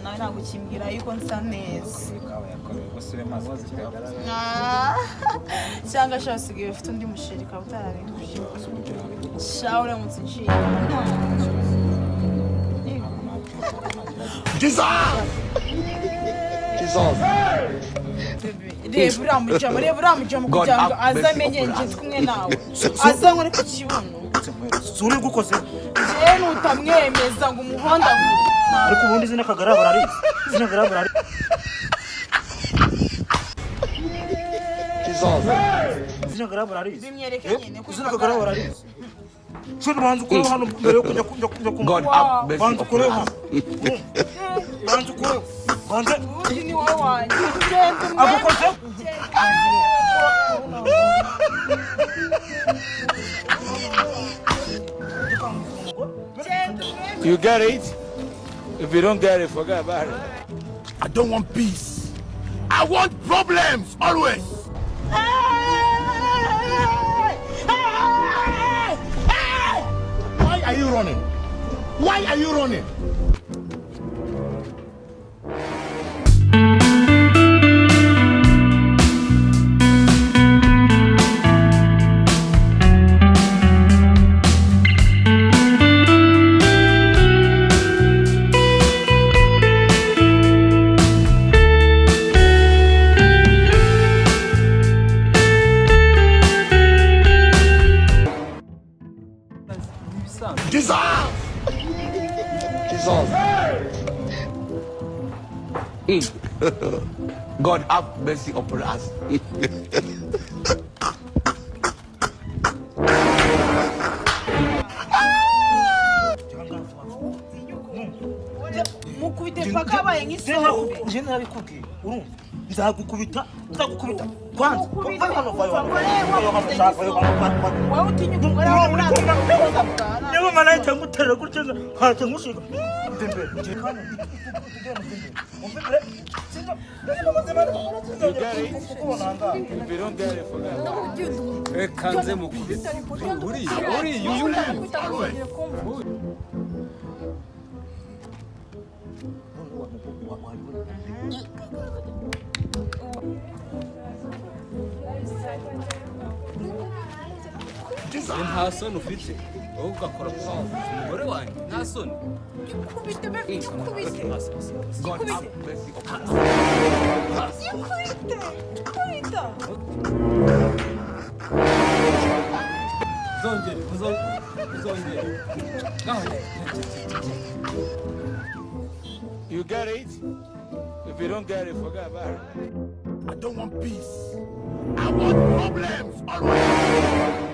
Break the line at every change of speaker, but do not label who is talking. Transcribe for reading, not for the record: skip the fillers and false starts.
nawe ntabwo ukimbwira yuko nsa neza cyangwa ashobora usigaye ufite undi musheri ukaba utarabimbwiye shaho uramutse uciye reba uriya mujama kugira ngo aze amenye njye kumwe nawe aze nkore ku kibuno
suri gukoze
njyewe nutamwemeza ngo umuhondagure
ariko ubundi izina Kagarara bararizi izina Kagarara bararizi izina Kagarara bararizi
bimwereke nyine ko
izina Kagarara bararizi cyo banza ukore hano mbere yo kujya
God up
banza ukore hano banza ukore banza
uyu ni wowe wanjye ugenda
agukoze
You get it? If you don't get it, forget about it.
I don't want peace. I want problems always. Why are you running? Why are you running? Jesus!
God have mercy upon us.
mukubite paka abaye nk'isoko
njye narabikubwiye urumva nzagukubita kwanza
wowe utinya umugore wawe urangira
niba mana itamuterera gutya ntacyo nkushiga
You get it? If you don't get it, forget about it.
Kanze mukubita nta soni ufite wowe ugakora umugore wanjye nta soni
kubite kubite
God have mercy upon us.
kubita
uzongere
You get it? If you don't get it, forget about it.
I don't want peace. I want problems always.